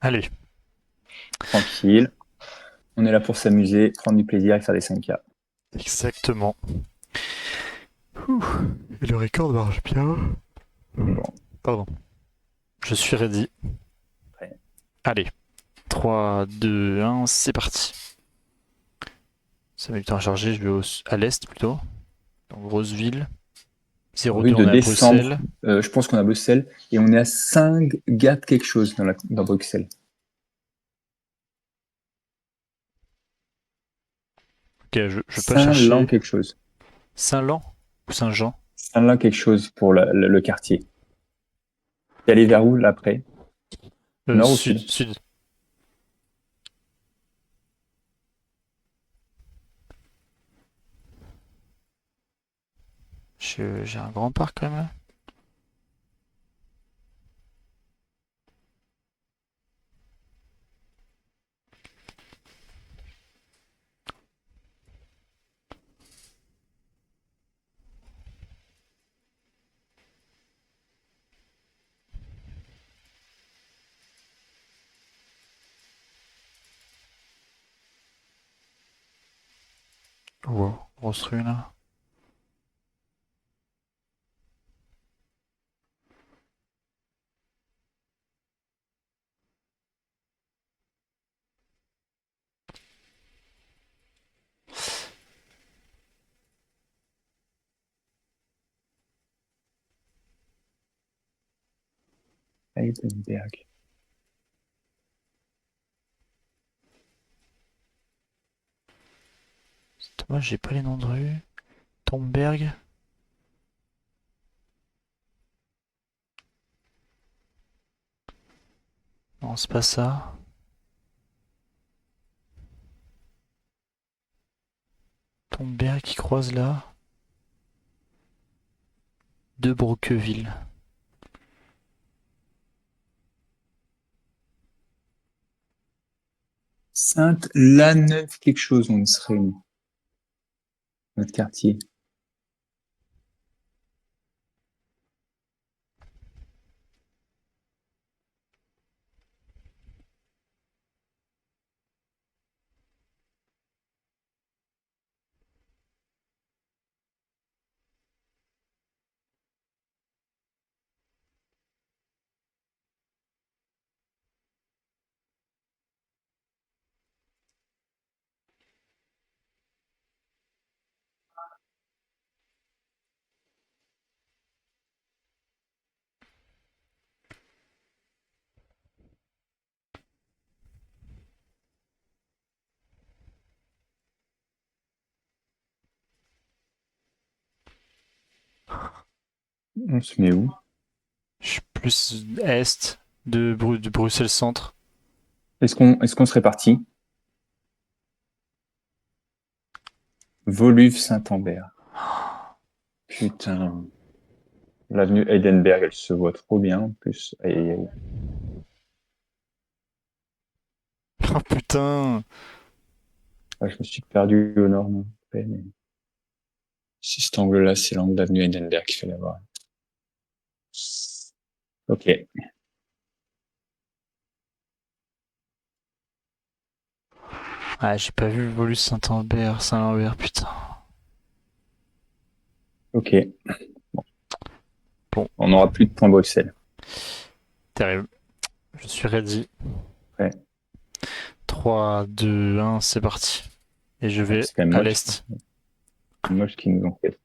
Allez, Tranquille. On est là pour s'amuser, prendre du plaisir et faire des 5K. exactement. Ouh, et le record marche bien. Bon, Pardon. Je suis ready. après. Allez, 3, 2, 1, c'est parti. Ça met du temps à charger, je vais à l'est plutôt. Donc Roseville. 0,2 Rue on de est à décembre, Bruxelles. je pense qu'on a Bruxelles et on est à Saint-Gat quelque chose dans Bruxelles. Ok, je vais pas Saint-Lan chercher. quelque chose. Saint-Lan ou Saint-Jean? Saint-Lan quelque chose pour le quartier. T'es allé vers où là après? Nord ou Sud, sud? sud. J'ai un grand parc quand même là. Wow, grosse rue là. Heidelberg. C'est dommage, j'ai pas les noms de rue. Tomberg. Non, c'est pas ça. Tomberg qui croise là. De Broqueville. Sainte-Laneuve quelque chose, on serait notre quartier. On se met où? Je suis plus est de Bruxelles Centre. Est-ce qu'on serait parti? Woluwe-Saint-Ambert. Putain. L'avenue Heidenberg, elle se voit trop bien en plus. Aïe, aïe, aïe. Oh putain. Ah, je me suis perdu au nord, moi, après, mais si cet angle-là, c'est l'angle d'avenue Heidenberg qu'il fallait avoir. Ok. Ah, j'ai pas vu le Volus Saint-Ambert, Saint-Lambert, putain. Ok. Bon. Bon, On n'aura plus de points Bruxelles. terrible. Je suis ready. Ouais. 3, 2, 1, c'est parti. Et je Ouais, vais c'est quand même à moche. l'est. C'est moche qu'ils nous ont fait.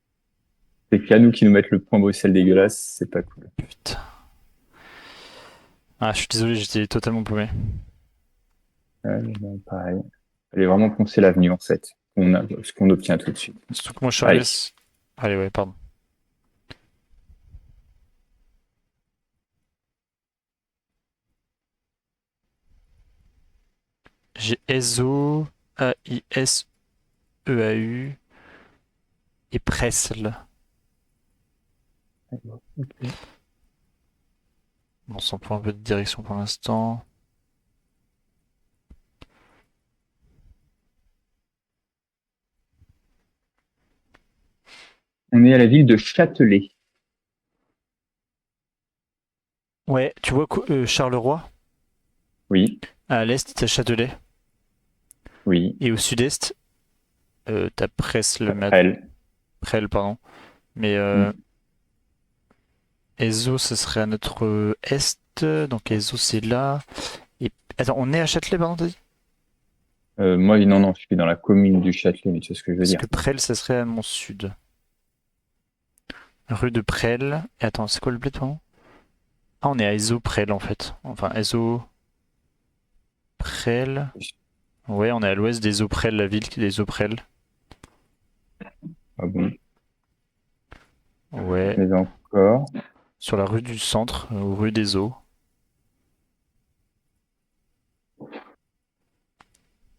C'est qu'à nous qui nous mettent le point Bruxelles dégueulasse, c'est pas cool. Putain. Ah, je suis désolé, j'étais totalement paumé. Ouais, mais pareil. Fallait vraiment poncer l'avenue, en fait. Ce qu'on obtient tout de suite. Surtout que moi, je suis arrivé. Allez. Allez, ouais, pardon. J'ai ESO, AISEAU et Presle. Ok. Bon, sans point un peu de direction pour l'instant. On est à la ville de Châtelet. Ouais, tu vois Charleroi? Oui, À l'est, t'as Châtelet. oui. Et au sud-est, t'as Après, Presles, pardon. Mais hmm. Ezo, ce serait à notre est. Donc Ezo, c'est là. Et... Attends, on est à Châtelet, pardon, t'as dit? Moi, non, non, je suis dans la commune du Châtelet, mais tu sais ce que je veux Parce dire. que Presles, ça serait à mon sud. Rue de Presles. Et attends, c'est quoi le bled, pardon? Ah, on est à Ezo, Presles, en fait. Enfin, Ezo, Presles. Ouais, on est à l'ouest des Presles, la ville des Presles. Ah bon, Ouais. mais encore. Sur la rue du centre, rue des Eaux.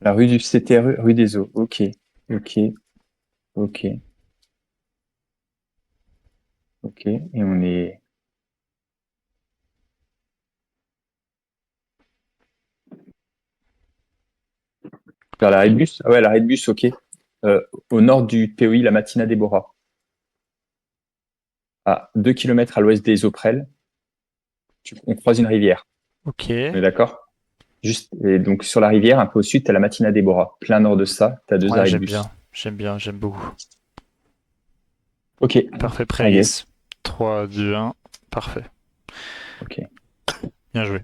La rue du C'était rue des Eaux. Ok, ok, ok, ok. Et on est vers l'arrêt de bus. Ah ouais, l'arrêt de bus, ok. Au nord du POI, la Matina Déborah. À 2 kilomètres à l'ouest des Auprelles, on croise une rivière. Ok. On est d'accord? Juste, et donc sur la rivière, un peu au sud, tu as la Matina Déborah. Plein nord de ça, tu as deux Ouais, arrêts de j'aime bien. bus. J'aime bien, j'aime beaucoup. Ok, Parfait, prêt, I guess. yes. 3, 2, 1. Parfait. Ok. Bien joué.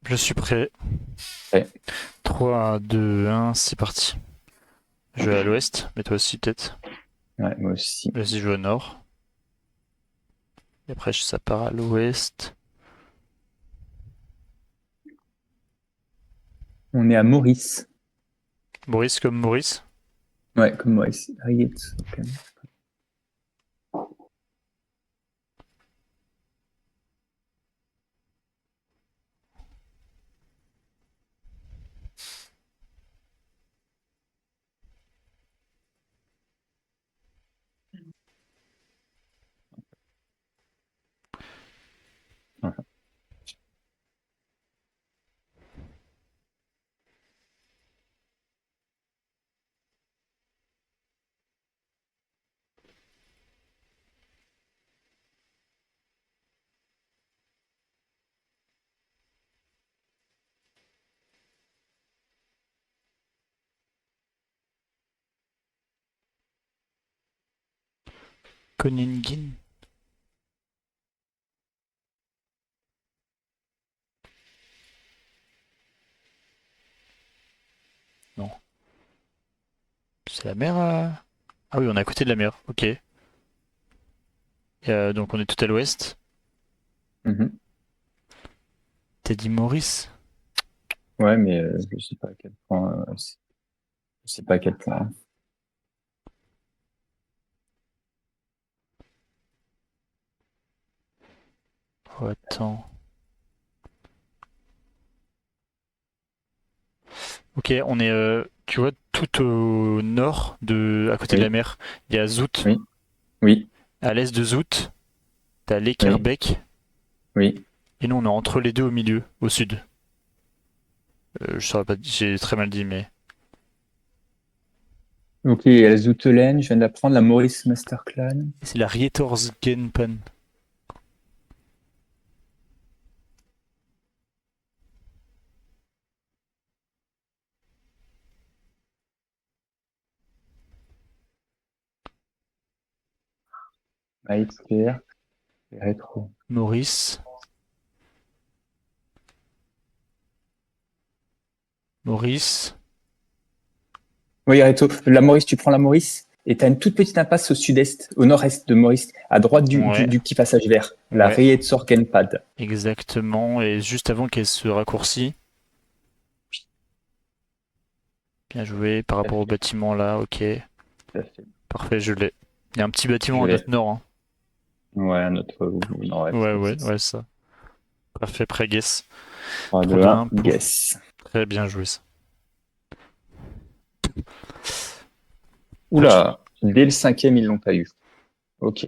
Je suis prêt. Ouais. 3, 2, 1, c'est parti. Je vais à l'ouest, mais toi aussi peut-être. Ouais, moi aussi. Vas-y, je vais au nord. Et après, ça part à l'ouest. On est à Maurice. Maurice comme Maurice. Ouais, comme Maurice. Rietz. Ok. Koningin. Non. C'est la mer. Ah oui, on est à côté de la mer. Ok. Et, donc on est tout à l'ouest. Mhm. T'as dit Maurice? Ouais, mais je sais pas à quel point. Je sais pas à quel point. Oh, attends. Ok, on est, tu vois, tout au nord, à côté de la Oui, mer. Il y a Zout. oui, oui, À l'est de Zout, t'as oui, l'Ekerbeek. oui. Et nous, on est entre les deux au milieu, au sud. Je saurais pas, j'ai très mal dit, mais. Ok, il y a la Zoutelaine, je viens d'apprendre la Maurice Masterclan. C'est la Rietorsgenpan. Maïtker, rétro. Maurice. Maurice. Oui, rétro. La Maurice, tu prends la Maurice et tu as une toute petite impasse au sud-est, au nord-est de Maurice, à droite Ouais, du petit passage vert, la ouais, Rietsorgenpad. exactement. Et juste avant qu'elle se raccourcit, bien joué par Tout à rapport au fait, bâtiment là, ok. tout à fait. Parfait, je l'ai. Il y a un petit bâtiment Je à l'ai. notre nord, hein. Ouais, notre au nord-est, Ouais, ouais, ouais, c'est ça. ouais, ça. Parfait, prêt, guess. 3, 3, 2, 2, 1, 1, pouf. guess. Très bien joué ça. Prochain. Oula, dès le cinquième, ils l'ont pas eu. Ok,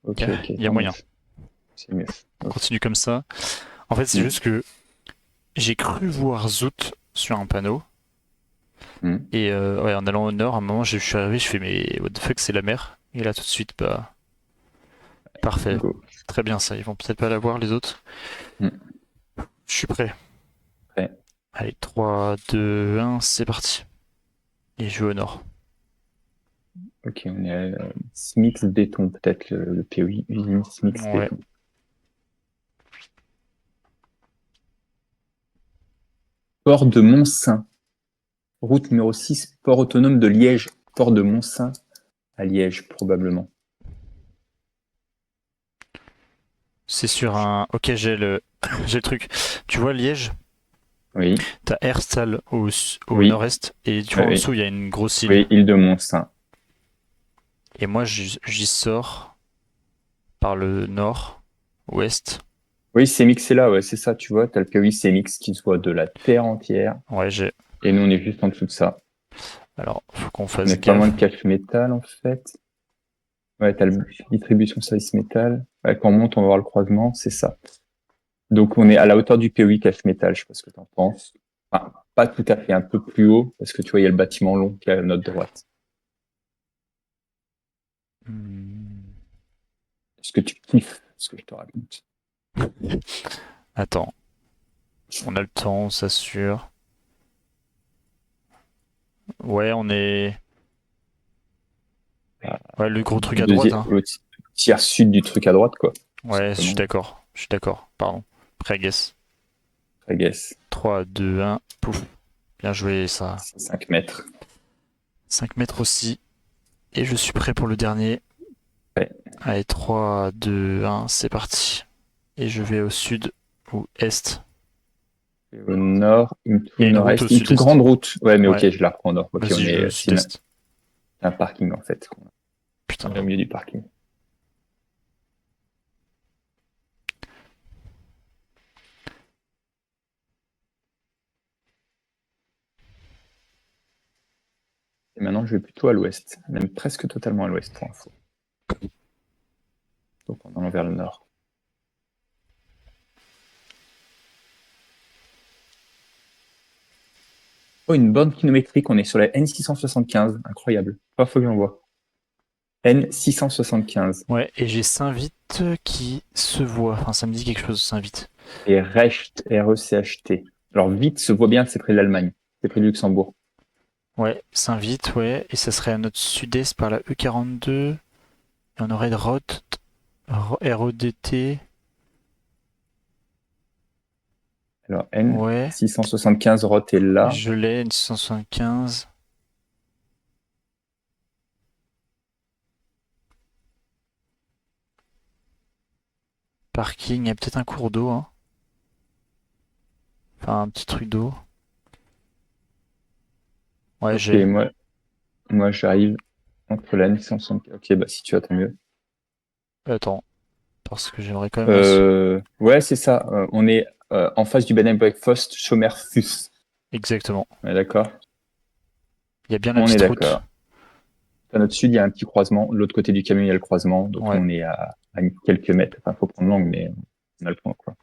ok, ok, Il y a tant mieux. moyen. C'est mieux. On Ok. continue comme ça. En fait, c'est Hmm, juste que j'ai cru voir Zout sur un panneau. hmm. Et ouais, en allant au nord, à un moment, je suis arrivé, je fais, mais what the fuck, c'est la mer. Et là, tout de suite, bah, parfait. Go. Très bien ça. Ils vont peut-être pas l'avoir, les autres. Hmm. suis prêt. Prêt. Allez, 3, 2, 1, c'est parti. Et je vais au nord. Ok, on est à Smiths Béton, peut-être le POI, usine Smiths Ouais. Béton. Port de Montsaint. Route numéro 6, port autonome de Liège. Port de Montsaint à Liège, probablement. C'est sur un. Ok, j'ai le truc. Tu vois Liège? Oui, T'as Herstal au oui, nord-est et tu vois en oui, dessous il y a une grosse île. oui, île de Montsaint. Et moi j'y sors par le nord, ouest. Oui, CMX est là, ouais, c'est ça, tu vois, t'as le POI CMX qui se voit de la Terre entière, Ouais, j'ai. et nous on est juste en dessous de ça. Alors, faut qu'on On fasse est pas loin gaffe. de Cache Métal, en fait. Ouais, t'as le distribution service métal. Ouais, quand on monte, on va voir le croisement, c'est ça. Donc on est à la hauteur du POI Cache Métal, je sais pas ce que t'en penses. Enfin, pas tout à fait, un peu plus haut, parce que tu vois, il y a le bâtiment long qui est à notre droite. Hmm. Est-ce que tu kiffes ce que je te raconte? Attends, on a le temps, on s'assure. Ouais, on est. Ah, Ouais, le gros truc à droite, deuxième, hein. le tiers sud du truc à droite, quoi. Tout Ouais, je suis simplement, d'accord. Je suis d'accord. Pardon. Prêt, guess. I guess. 3, 2, 1, pouf. Bien joué, ça. C'est 5 mètres. 5 mètres aussi. Et je suis prêt pour le dernier. Ouais. Allez, 3, 2, 1, c'est parti. Et je vais au sud ou est. Et au nord, Il y into a une route au nord-est, into sud-est. grande route. Ouais, mais Ouais, ok, je la reprends au nord. Ok, on vas-y, je vais au est, sud-est. c'est un parking, en fait. On est au Putain. milieu du parking. Et maintenant, je vais plutôt à l'ouest, même presque totalement à l'ouest pour info. Donc, en allant vers le nord. Oh, une borne kilométrique, on est sur la N675. Incroyable. Première fois que j'en vois. N675. Ouais, et j'ai Saint-Vite qui se voit. Enfin, ça me dit quelque chose, Saint-Vite. Et Recht, R-E-C-H-T. Alors, vite se voit bien, c'est près de l'Allemagne. C'est près du Luxembourg. Ouais, Saint-Vite, ouais. Et ça serait à notre sud-est par la E42. Et on aurait de Roth, RODT. Alors, Ouais, N675, Roth est là. je l'ai, une 675. Parking, il y a peut-être un cours d'eau, hein. Enfin, un petit truc d'eau. Ouais, Ok, j'ai. moi j'arrive entre la N675. Ok, bah si tu as, tant mieux. Attends, parce que j'aimerais quand même. Ouais, c'est ça. On est en face du bed and breakfast Schomerfus. Exactement. On est d'accord? Il y a bien la On est petite route. d'accord. À notre sud, il y a un petit croisement. De l'autre côté du camion, il y a le croisement. Donc Ouais, nous, on est à quelques mètres. Enfin, faut prendre l'angle, mais on a le point, quoi.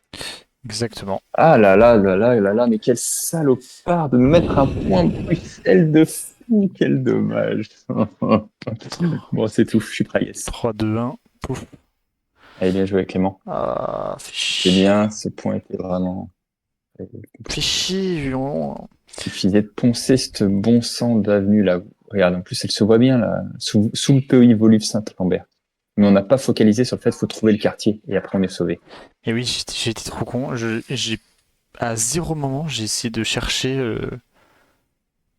exactement. Ah là là là là là là, mais quel salopard de nous mettre un point Bruxelles de fou. Quel dommage. Bon, c'est tout. Je suis prêt, yes. 3, 2, 1. Pouf. Allez, bien joué, Clément. Ah, fais C'est chier. bien. Ce point était vraiment Fais compliqué. chier, Il suffisait de poncer ce bon sang d'avenue là. Regarde, en plus elle se voit bien là, sous le pays Volu Saint-Lambert. Mais on n'a pas focalisé sur le fait qu'il faut trouver le quartier et après on est sauvé. Et oui, j'ai été trop con. À zéro moment, j'ai essayé de chercher.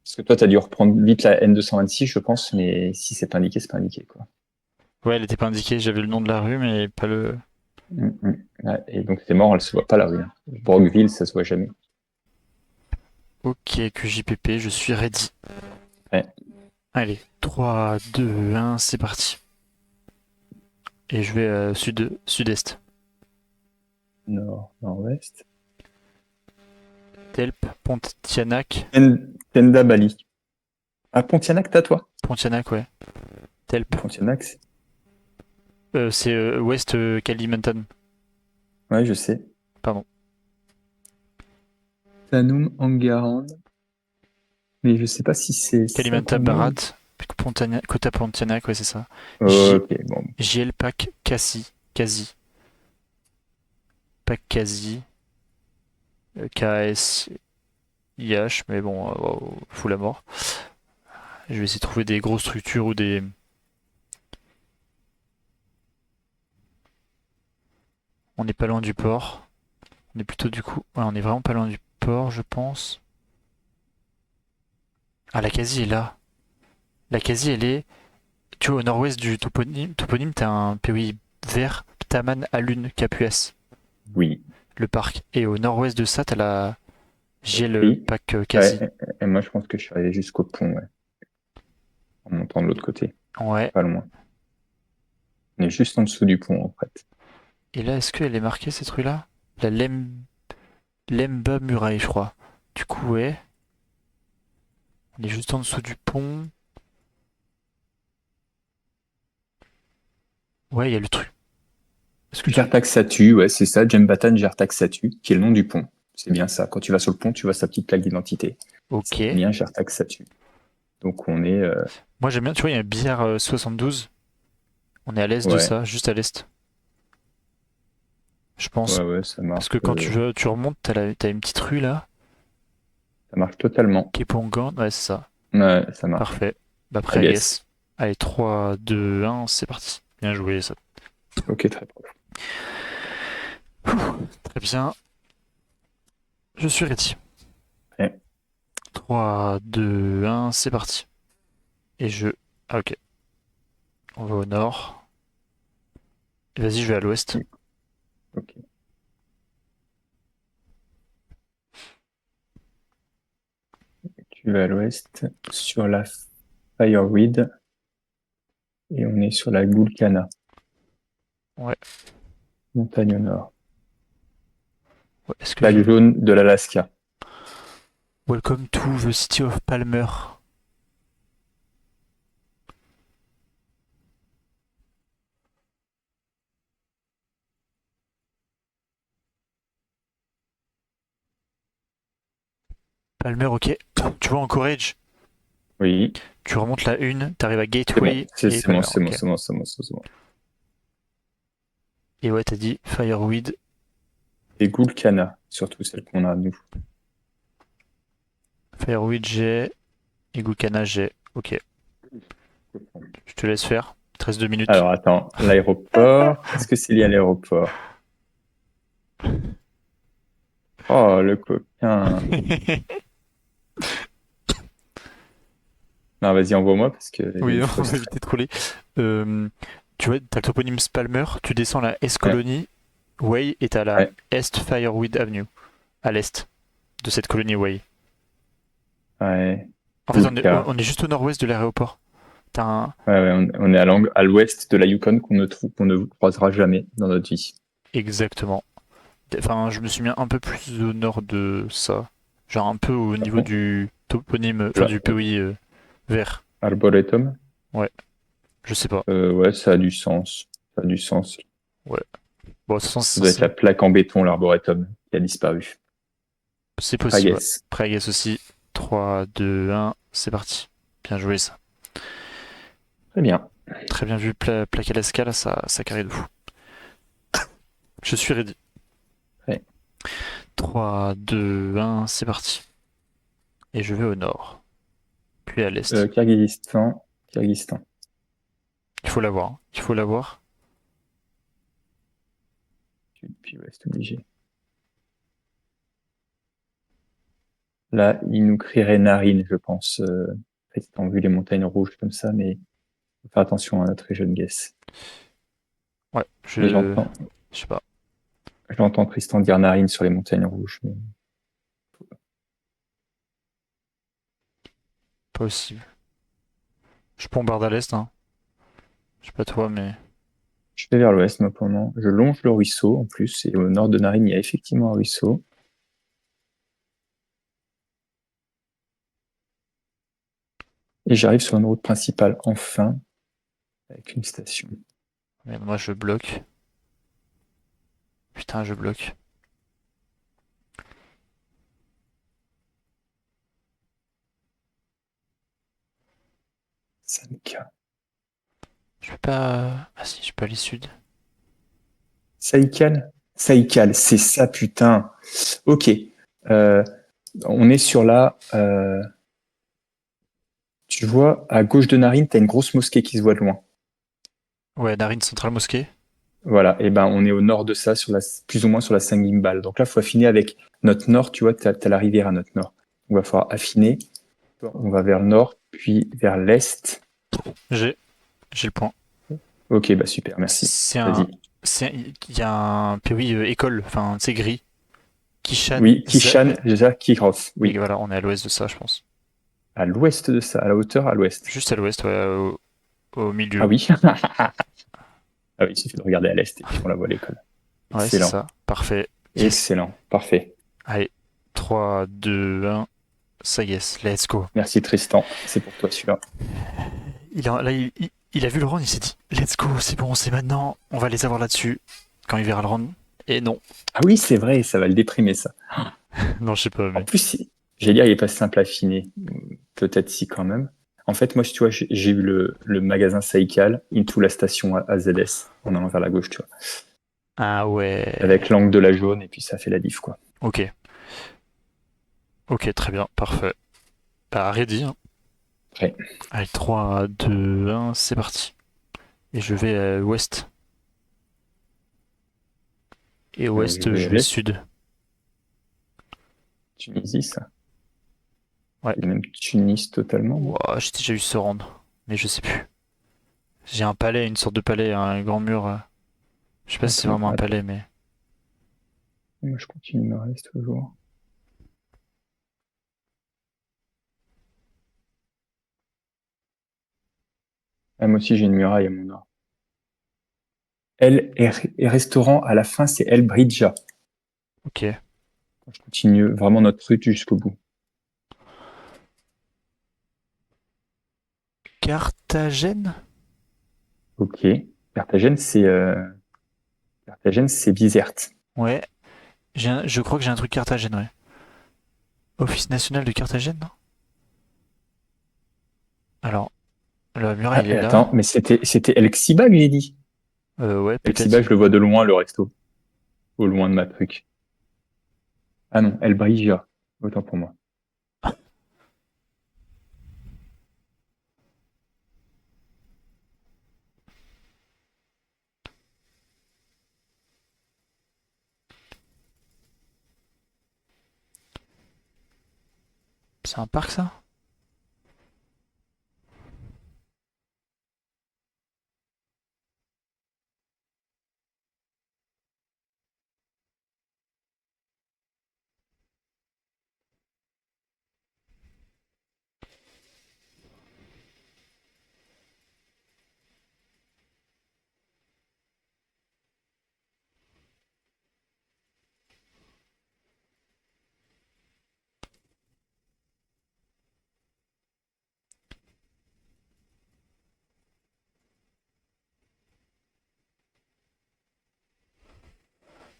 Parce que toi, tu as dû reprendre vite la N226, je pense, mais si c'est pas indiqué, c'est pas indiqué quoi. Ouais, elle était pas indiquée. J'avais le nom de la rue, mais pas le. Ouais, et donc c'est mort, elle se voit pas la rue, hein. Brockville, ça se voit jamais. Ok, QJPP, je suis ready. Ouais. Allez, 3, 2, 1, c'est parti. Et je vais sud-est. Nord, nord-ouest. Telp, Pontianak. Tenda Bali. Ah, Pontianak, t'as toi? Pontianak, ouais. Telp. Pontianak, C'est ouest Kalimantan. ouais, je sais. Pardon. Tanum Angaran, mais je sais pas si c'est ça Kalimantan qu'on est. Barat. Kota Pontianak, ouais, c'est ça. Ok, bon. JL Pack Kasi. Kasi. Pack Kasi. KSIH, mais bon, fou la mort. Je vais essayer de trouver des grosses structures ou des. On n'est pas loin du port. On est plutôt du coup. Ouais, on est vraiment pas loin du port, je pense. Ah, l'Acadie est là. L'Acadie, elle est. Tu vois, au nord-ouest du toponyme, t'as un pays vert, Ptaman Alun Capuas, Oui, le parc. Et au nord-ouest de ça, t'as la GL oui. Pack Ouais, quasi. et moi, je pense que je suis arrivé jusqu'au pont, ouais, en montant de l'autre côté. Ouais. Pas loin. On est juste en dessous du pont, en fait. Et là, est-ce qu'elle est marquée cette rue-là? La Lemba Muraille, je crois. Du coup, ouais. On est juste en dessous du pont. Ouais, il y a le truc. Est-ce que tu. Jartaxatu, ouais, c'est ça, Jembatan Jartaxatu, qui est le nom du pont. C'est bien ça. Quand tu vas sur le pont, tu vois sa petite plaque d'identité. Ok. C'est bien Jartaxatu. Donc on est, Moi, j'aime bien, tu vois, il y a un billard 72. On est à l'est de ouais, ça, juste à l'est. Je pense. ouais, ouais, ça Parce marche, que quand tu remontes, t'as une petite rue là, ça marche totalement. Kepongan. Ouais, c'est ça. Ouais, ça marche. Parfait. Bah, I après, guess. guess. Allez, 3, 2, 1, c'est parti. Bien joué, ça. Ok, très proche. Très bien. Je suis ready. Ouais. 3, 2, 1, c'est parti. Et je. Ah, ok. On va au nord. Vas-y, je vais à l'ouest. Ok. Tu vas à l'ouest sur la Fireweed et on est sur la Gulkana, Ouais. montagne au nord. Ouais, est-ce que Plaque j'ai. jaune de l'Alaska. Welcome to the city of Palmer. Palmer, ok. Tu vois en Courage, Oui, tu remontes la une, t'arrives à c'est bon, Gateway c'est et c'est bon, Palmer, c'est bon, ok. c'est bon, c'est bon, c'est bon. Et ouais, t'as dit Fireweed. Et Gulkana, surtout celle qu'on a nous. Fireweed, j'ai. Et Gukana, j'ai. Ok. Je te laisse faire. Il te reste 2 minutes. Alors attends, l'aéroport, est-ce que c'est lié à l'aéroport? Oh, le coquin. Non, vas-y, envoie-moi parce qu'il Oui, me on va frustre. éviter de troller. Tu vois, t'as le toponyme Spalmer, tu descends la S Ouais, Colony Way et t'as la ouais, Est Fireweed Avenue, à l'est de cette colonie Way. ouais. En fait, Gulka. on est juste au nord-ouest de l'aéroport. T'as un. Ouais, ouais, on est à l'angle, à l'ouest de la Yukon qu'on ne croisera jamais dans notre vie. Exactement. Enfin, je me suis mis un peu plus au nord de ça. Genre un peu au Ah niveau bon? du toponyme, enfin Là, du pays vert. Arboretum? Ouais, je sais pas. Ouais, ça a du sens. Ça a du sens. Ouais. Bon, de toute façon, Ça doit être la plaque en béton, l'arboretum, qui a disparu. c'est I possible. Ouais. guess. Après, I guess aussi. 3, 2, 1, c'est parti. Bien joué ça. Très bien. Très bien vu, plaque à l'escale, ça carré de fou. Je suis ready. Ouais. 3, 2, 1, c'est parti. Et je vais au nord, puis à l'est. Kyrgyzstan. Kyrgyzstan. Il faut l'avoir, hein. Il faut l'avoir. Puis ouais, c'est obligé. Là, il nous crierait narine, je pense. En fait, ils ont vu les montagnes rouges comme ça, mais faut faire attention à notre jeune guess. Ouais, Mais je sais pas. j'entends Tristan dire narine sur les montagnes rouges. Mais Possible. Je bombarde à l'est, hein. Je sais pas toi, mais. je vais vers l'ouest, moi, pour le moment. Je longe le ruisseau, en plus, et au nord de Narine, il y a effectivement un ruisseau. Et j'arrive sur une route principale, enfin, avec une station. Merde, moi je bloque. Putain, je bloque. 5K. Je peux pas. Ah si, je peux aller sud. Saïkal? Saïkal, c'est ça, putain. Ok. Euh, on est sur la. Tu vois, à gauche de Narine, tu as une grosse mosquée qui se voit de loin. Ouais, Narine Central Mosquée. Voilà, et ben on est au nord de ça, plus ou moins sur la Saint-Gimbal. Donc là, il faut affiner avec notre nord, tu vois, tu as la rivière à notre nord. On va falloir affiner. On va vers le nord, puis vers l'est. J'ai, j'ai le point. Ok, bah super, merci. C'est un, Vas-y. il y a un POI école, enfin, c'est gris. Kishan, Oui, Kishan Zakirov. et Oui, voilà, on est à l'ouest de ça, je pense. à l'ouest de ça, à la hauteur, à l'ouest. Juste à l'ouest, ouais, au Ah milieu. oui. Ah oui, il suffit de regarder à l'est et puis on la voit à l'école. Ouais, c'est Excellent. ça. Parfait. Yes. Excellent. Parfait. Allez, 3, 2, 1. Ça y est, let's go. Merci Tristan. C'est pour toi celui-là. Là, il a vu le round, il s'est dit, let's go, c'est bon, c'est maintenant. On va les avoir là-dessus. Quand il verra le round. Et non. Ah oui, c'est vrai, ça va le déprimer ça. Non, je sais pas, En mais. plus, j'allais dire, il est pas simple à affiner. Peut-être si quand même. En fait, moi, tu vois, j'ai eu le magasin Saikal into la station AZS en allant vers la gauche, tu vois. Ah ouais. Avec l'angle de la jaune et puis ça fait la diff, quoi. Ok. Ok, très bien, parfait. Bah, ready, hein. Après, Allez, 3, 2, 1, c'est parti. Et je vais à ouest. Et je ouest, vais je à vais l'est, sud. Tunisie, ça. Ouais. C'est même Tunis totalement, non? Ouah, j'ai déjà eu ce round. Mais je sais plus. J'ai un palais, une sorte de palais, un grand mur. Je sais pas si c'est Attends, vraiment un attends. palais, mais. Moi, je continue ma reste toujours. Ah, moi aussi, j'ai une muraille à mon nord. Et restaurant, à la fin, c'est El Bridja. Ok. Je continue vraiment notre route jusqu'au bout. Carthagène? Ok. Carthagène, c'est Bizerte. Ouais. Je crois que j'ai un truc Carthagène, ouais. Office national de Carthagène, non? Alors, la muraille, Ah, il est et là. attends, mais c'était El Xiba que j'ai dit. Ouais, El peut-être. Xiba, je le vois de loin, le resto. Au loin de ma truc. Ah non, El Brija. Autant pour moi. C'est un parc, ça?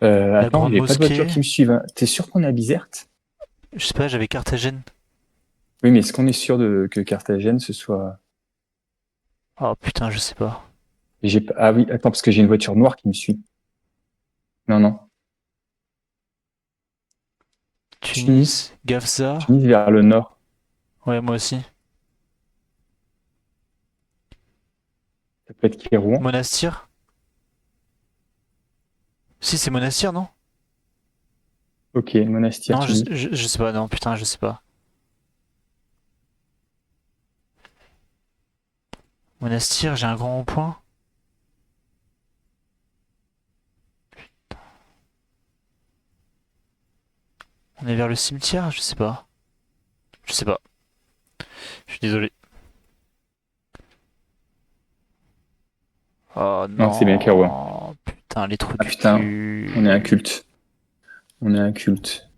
La Attends, grande j'ai pas de voiture mosquée? qui me suive, hein. T'es sûr qu'on est à Bizerte? Je sais pas, j'avais Carthagène. Oui, mais est-ce qu'on est sûr que Carthagène, ce soit... Oh putain, je sais pas. Ah oui, attends, parce que j'ai une voiture noire qui me suit. Non, non. Tunis, Tunis, Gafsa. Tunis vers le nord. Ouais, moi aussi. Ça peut être Kérouan. Monastir? Si, c'est Monastir, non? Ok, Monastir, Non, tu dis. je sais pas, non, putain, je sais pas. Monastir, j'ai un grand rond-point. On est vers le cimetière? Je sais pas. Je sais pas. Je suis désolé. Oh Non, c'est bien Kérouan. non. Putain, les trous Ah du putain, on est un cul. culte. On est un culte.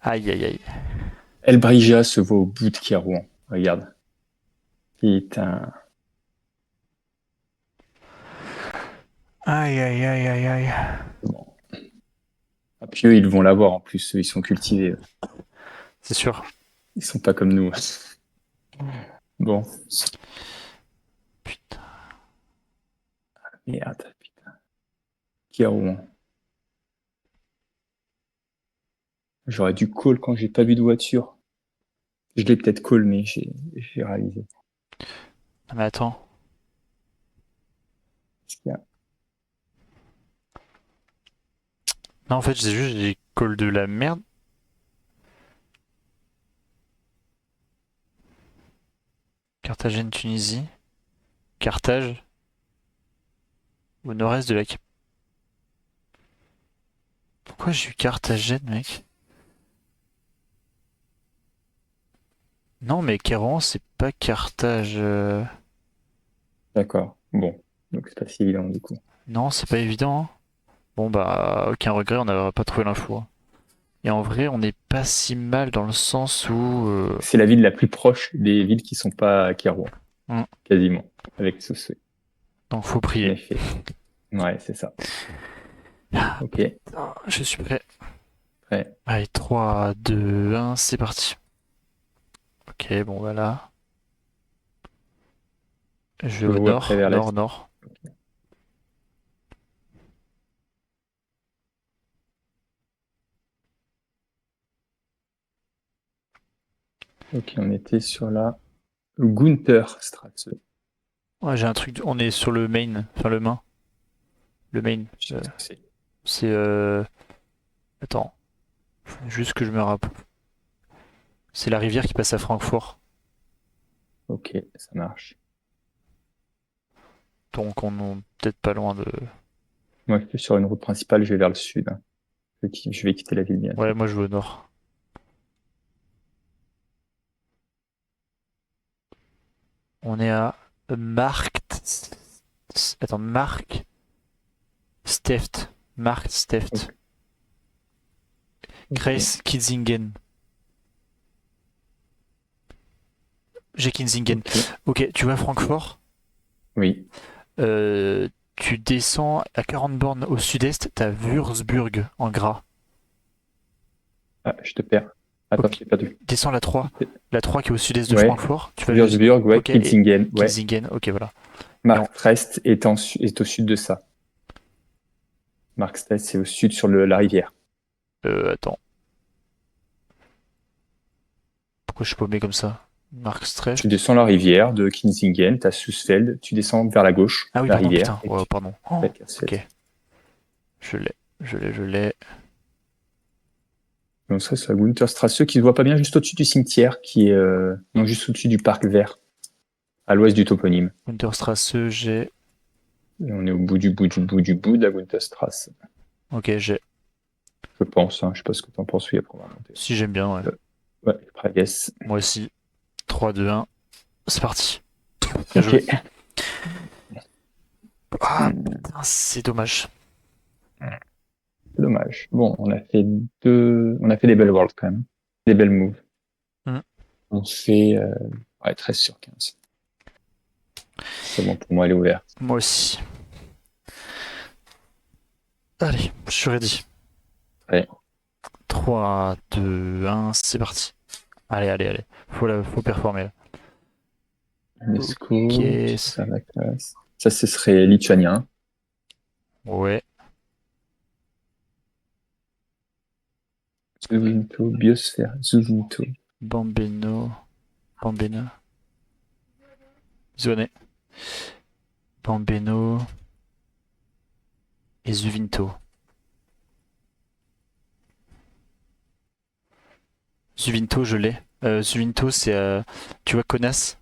Aïe, aïe, aïe. El Brija se voit au bout de Kérouan. Regarde. Putain. Aïe, aïe, aïe, aïe, aïe. Bon. Ah, puis eux, ils vont l'avoir en plus. Eux, ils sont cultivés. C'est sûr. Ils sont pas comme nous. Bon. Putain. Merde, putain. Kérouan. J'aurais dû call quand j'ai pas vu de voiture. Je l'ai peut-être call, mais j'ai réalisé. Ah, mais attends. Ce qu'il y a. Non, en fait, j'ai call de la merde. Carthagène, Tunisie. Carthage. Au nord-est de la Cap. Pourquoi j'ai eu Carthagène, mec? Non, mais Kérouan, c'est pas Carthage. D'accord. Bon. Donc c'est pas si évident du coup. Non, c'est pas évident, hein. Bon, bah, aucun regret, on n'a pas trouvé l'info, hein. Et en vrai, on n'est pas si mal dans le sens où. C'est la ville la plus proche des villes qui sont pas à Kérouan. Hmm, Quasiment. Avec ce souhait. donc, faut En prier. effet. Ouais, c'est ça. Ah, Ok. putain, je suis prêt. Prêt. Allez, 3, 2, 1, c'est parti. Ok, bon, voilà. Je Je vais au vous après nord, vers nord, l'est. nord. Ok, on était sur la Gunther Straße. Ouais, j'ai un truc. On est sur le main, enfin le main. Le main. Je sais pas ce que c'est. C'est. Attends, faut juste que je me rappelle. C'est la rivière qui passe à Francfort. Ok, ça marche. Donc, on est peut-être pas loin de. Moi, je suis sur une route principale, je vais vers le sud, hein. Je vais quitter la ville Ouais, bientôt. moi, je vais au nord. On est à Markt. Attends, Mark Steft. Mark Steft. Ok. Ok. Grace Kitzingen. J'ai Kitzingen. Ok. Ok, tu vois Francfort. Oui. Tu descends à 40 bornes au sud-est, t'as Würzburg en gras. Ah, je te perds. Attends, je Ok. t'ai perdu. Descends la 3. La 3 qui est au sud-est de Ouais. Francfort. Tu vas juste. Würzburg, ouais. Ok, et Kitzingen, ouais. Kitzingen, ok, voilà. Et en- Marktredst est au sud de ça. Marktredst, c'est au sud sur la rivière. Attends, pourquoi je suis paumé comme ça? Mark Tu Streft. descends la rivière de Kitzingen, t'as Sussfeld, tu descends vers la gauche, Ah oui, la pardon, rivière, putain. et Ouais, tu pardon. vas Oh, à ok, Kersfeld. je l'ai. Donc ça, c'est la Gunterstrasse qui se voit pas bien juste au-dessus du cimetière, qui est non juste au-dessus du parc vert, à l'ouest du toponyme. Unterstrasse, j'ai. Et on est au bout du bout du bout du bout de la Gunterstrasse. Ok, j'ai. Je pense, hein, je sais pas ce que t'en penses, oui, après on va remonter. Si j'aime bien, ouais. Ouais, Pragues. Moi aussi. 3, 2, 1. C'est parti. Bien Ok. joué. Ah, putain, c'est dommage. C'est dommage. Bon, on a fait des belles worlds quand même. Des belles moves. Hmm. On fait, ouais, 13 sur 15. C'est bon, pour moi, elle est ouverte. Moi aussi. Allez, je suis ready. Allez, 3, 2, 1, c'est parti. Allez, allez, allez. Faut performer là. let's Ok. go. Ça va, classe. Ça, ce serait lituanien. Ouais. Zuvinto, biosphère, Zuvinto. Bambino. Bambino. Zone. Bambino. Et Zuvinto. Zuvinto, je l'ai. Zuvinto, c'est. Tu vois Konas?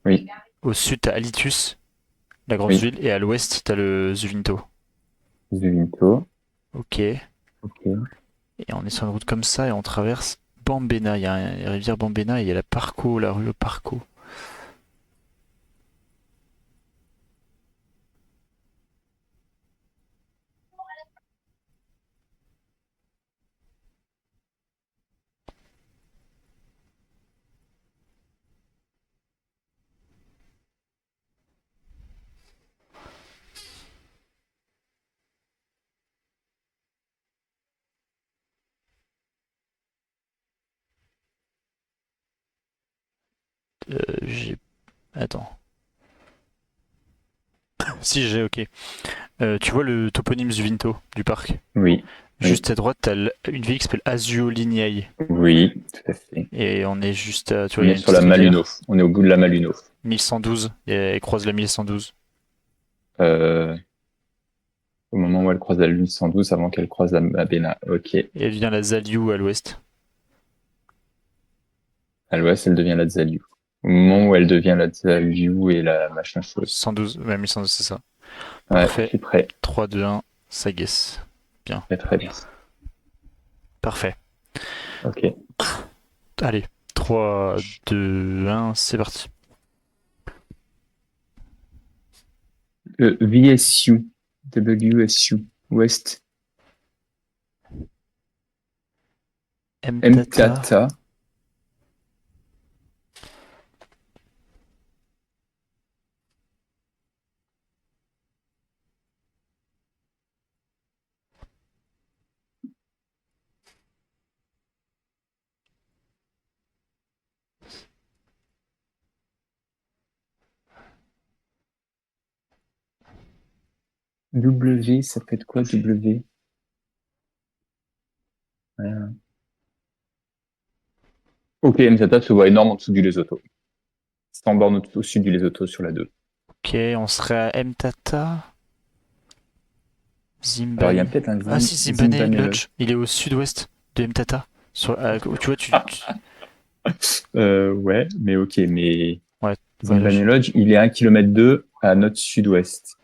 Oui, Au sud, t'as Alitus, la grosse oui. ville, et à l'ouest, t'as le Zuvinto. Zuvinto. Ok. Et Ok. on est sur une route comme ça et on traverse Bambena. Il y a la rivière Bambena et il y a la Parco, la rue Parco. J'ai. Attends. Si j'ai, ok. Tu vois le toponyme Zuvinto du parc? Oui, oui, Juste à droite, t'as une ville qui s'appelle Azio Lignei. oui, tout à fait. Et on est juste, tu vois, On il y est a une sur petite la Maluno. rivière. On est au bout de la Maluno. 1112, et elle croise la 1112. Euh, Au moment où elle croise la Lune 112, avant qu'elle croise la Béna. Ok. Et elle vient la Zaliou à l'ouest. À l'ouest, elle devient la Zaliu. Au moment où elle devient la Zaliu et la machin chose. 112, ouais, 1112, c'est ça. Ouais, je Parfait. suis prêt. 3, 2, 1, ça guesse. Bien. Très très bien. Parfait. Ok. Allez. 3, 2, 1, c'est parti. VSU. WSU. West. Mtata. Mtata. W, ça peut être quoi W? Rien. Ok, Mtata se voit énorme en dessous du Lesotho. 100 bornes au-dessus du Lesotho sur la 2. Ok, on serait à Mtata. Alors, il y a Zimbani. peut-être un Ah si, Zimbani Zimbaneloge. Lodge. Il est au sud-ouest de Mtata. Tu vois, Ouais, mais ok, mais Ouais, voilà. Zimbabwe Lodge, il est à 1,2 km à notre sud-ouest.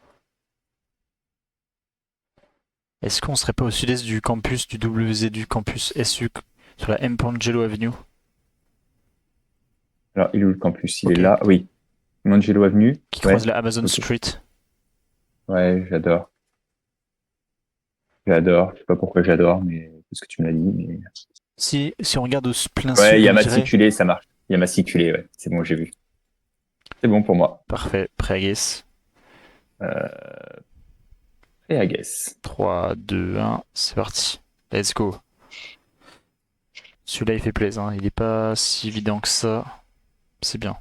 Est-ce qu'on serait pas au sud-est du campus, du WZ du campus SU, sur la M. Pangelo Avenue? Alors, il est où le campus? Il est Ok. là, oui. Mangelo Avenue, Qui croise ouais. la Amazon Ok. Street. Ouais, j'adore. J'adore. Je sais pas pourquoi j'adore, mais parce que tu me l'as dit. Mais... Si on regarde au plein Ouais, il sud, y a on dirait. matriculé, ça marche. Il y a matriculé, ouais. C'est bon, j'ai vu. C'est bon pour moi. Parfait, prêt à guess. Euh, et à guess. 3, 2, 1, c'est parti. Let's go. Celui-là, il fait plaisir, hein. Il est pas si évident que ça. C'est bien.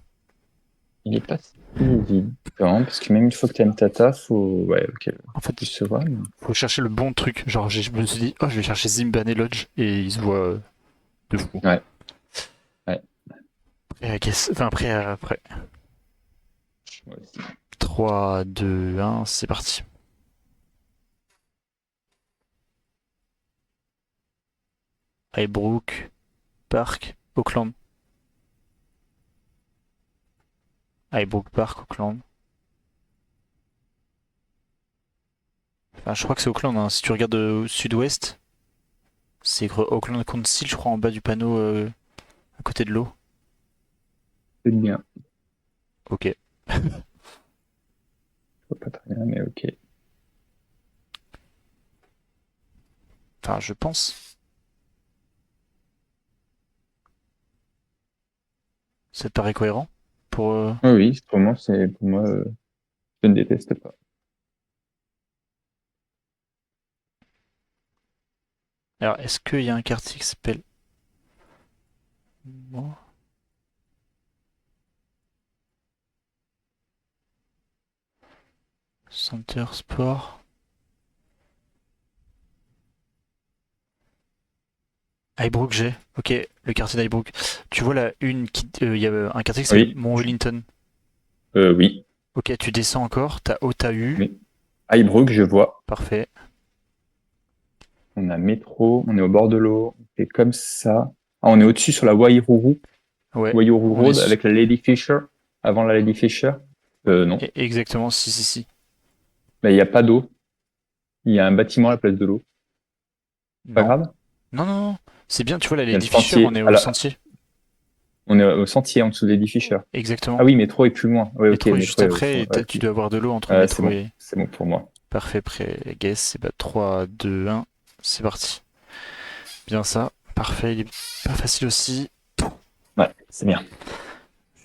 Il est pas si évident, parce que même une fois que tu aimes Tata, faut, ouais, ok, En il fait, se voit, mais... faut chercher le bon truc. Genre, je me suis dit, oh, je vais chercher Zimbabwe Lodge et il se voit de fou. Ouais, ouais. Prêt à guess. Enfin, prêt. Moi aussi. 3, 2, 1, c'est parti. Highbrook, Park, Auckland. Highbrook Park, Auckland. Enfin, je crois que c'est Auckland, hein. Si tu regardes au sud-ouest, c'est Auckland Council, je crois, en bas du panneau à côté de l'eau. C'est bien. Ok. Je vois pas très bien, mais ok. Enfin, je pense. Ça te paraît cohérent pour. Oui, oui, pour moi, je ne déteste pas. Alors, est-ce qu'il y a un quartier qui s'appelle. Bon. Center Sport. Highbrook G. Ok, le quartier d'Highbrook. Tu vois là, il y a un quartier qui s'appelle Oui, Mont Wellington. oui, Ok, tu descends encore, t'as Otahu. oui. Highbrook, je vois. Parfait. On a métro, on est au bord de l'eau, c'est comme ça. Ah, on est au-dessus sur la Wairuru, Ouais, Wairuru on est. Road avec la Lady Fisher, avant la Lady Fisher. Non. Exactement, si. Là, il n'y a pas d'eau. Il y a un bâtiment à la place de l'eau. Pas Non. grave. Non. C'est bien, tu vois, la Il y a le Lady Fisher, on sentier. est au sentier. On est au sentier en dessous de Lady Fisher. Ah Exactement. oui, métro est plus loin. Oui, ok, Métro est juste métro est au après fond. et Ouais, tu ok. dois avoir de l'eau entre le métro et. C'est bon pour moi. Parfait, prêt, guess. C'est bah 3, 2, 1. C'est parti. Bien ça. Parfait, il est pas facile aussi. Ouais, c'est bien.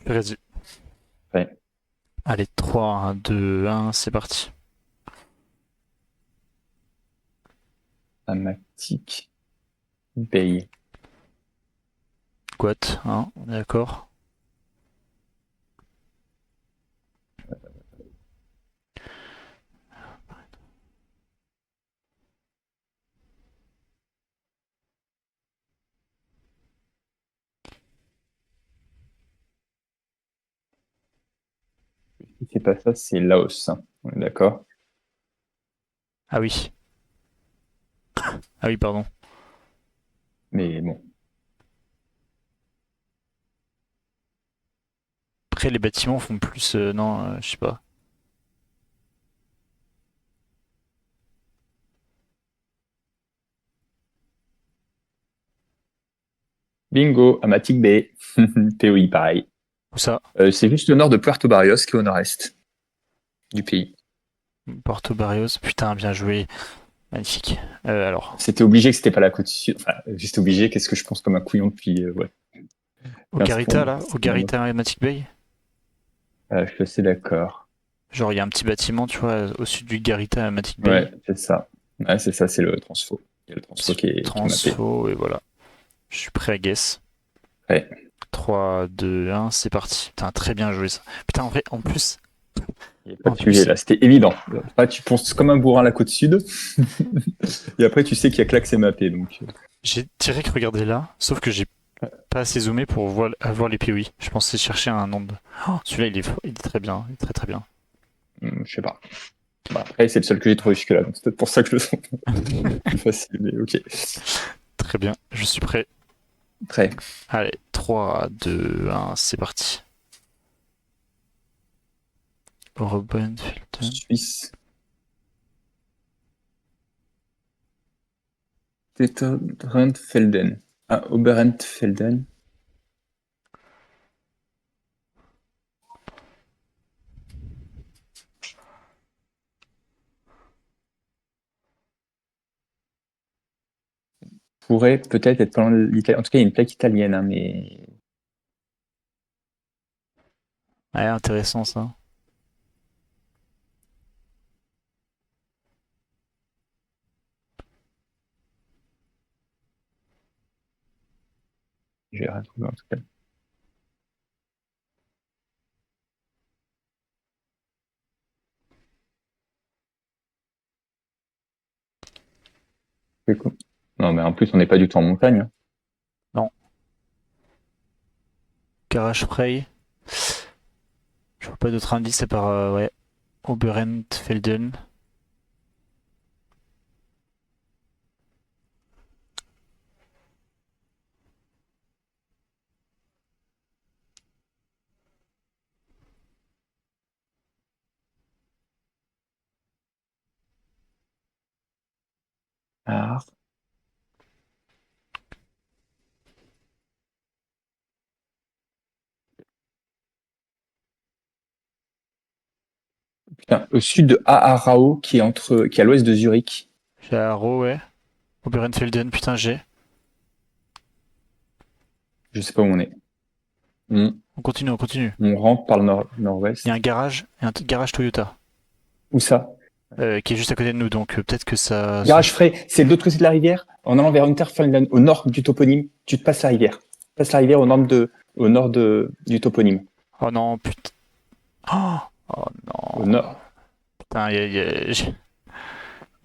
Vas-y. Ouais. Allez, 3, 2, 1. C'est parti. Amatic Bay. Quat, hein, on est d'accord. Si c'est pas ça, c'est Laos, hein. On est d'accord? Ah oui. Ah oui, pardon. Mais bon. Après, les bâtiments font plus. Non, je sais pas. Bingo, Amatic Bay. POI, pareil. Où ça? C'est juste au nord de Puerto Barrios, qui est au nord-est du pays. Porto Barrios. Putain, bien joué. Magnifique. Alors, C'était obligé que c'était pas la côte sud. Enfin, juste obligé, qu'est-ce que je pense comme un couillon depuis ouais, 15 Ogarita, tours. là? Ogarita Matic Bay? Je suis assez d'accord. Genre, il y a un petit bâtiment, tu vois, au sud du Garita Matic Ouais, Bay. c'est ça. Ouais, c'est ça, c'est le transfo. Il y a le transfo qui est mappé. Transfo, et voilà. Je suis prêt à guess. Ouais. 3, 2, 1, c'est parti. Putain, très bien joué ça. Putain, en vrai, en plus, Il n'y a pas en de sujet plus, là, c'était évident. Après, tu penses comme un bourrin à la côte sud, et après tu sais qu'il y a que là que c'est mappé. Donc, j'ai direct regardé là, sauf que j'ai pas assez zoomé pour avoir les POI. Je pensais chercher un nombre. Oh, celui-là, il est très bien. Il est très très bien. je sais pas. Bah, après, c'est le seul que j'ai trouvé jusque-là, donc c'est peut-être pour ça que je le sens plus facile, mais ok. Très bien, je suis prêt. Très. Allez, 3, 2, 1, c'est parti. Robin Felton. Suisse. Oberentfelden. Ah, Oberentfelden. Pourrait peut-être être pas loin de l'Italie. En tout cas, il y a une plaque italienne, hein, mais Ouais, intéressant ça. je vais retrouver en tout cas. C'est cool. Non, mais en plus, on n'est pas du tout en montagne, hein. Non. Garage Frey. Je vois pas d'autres indices à part, ouais, Oberentfelden. Ah, putain, au sud de Aarau, qui est à l'ouest de Zurich. J'ai Haro, ouais. Oberentfelden, putain, j'ai. Je sais pas où on est. On, On continue, on continue. on rentre par le Il y a un nord-ouest. garage, garage Toyota, Où ça? qui est juste à côté de nous, donc peut-être que ça. Garage frais, c'est de l'autre côté de la rivière, en allant vers Unterfelden, au nord du toponyme. Tu te passes la rivière. Tu passes la rivière du toponyme. Oh non, putain. Oh, oh Au non. nord. Putain, il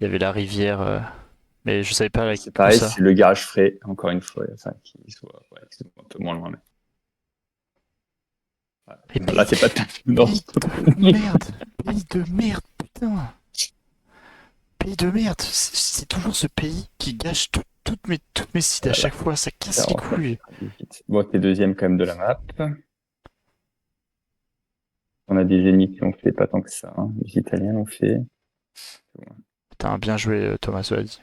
y avait la rivière, mais je savais pas C'est où pareil, ça. c'est le garage frais, encore une fois. Enfin, qui soit un peu moins loin. Et Mais... Là, c'est pas tout le nord. pays de merde, pays de merde, putain. Pays de merde, c'est toujours ce pays qui gâche toutes mes cités à Voilà, chaque fois, ça casse les clairement, ça couilles. va vite. Bon, t'es deuxième quand même de la map. On a des génies qui ont fait pas tant que ça, hein. Les Italiens l'ont fait. Putain, bien joué, Thomas, cela dit.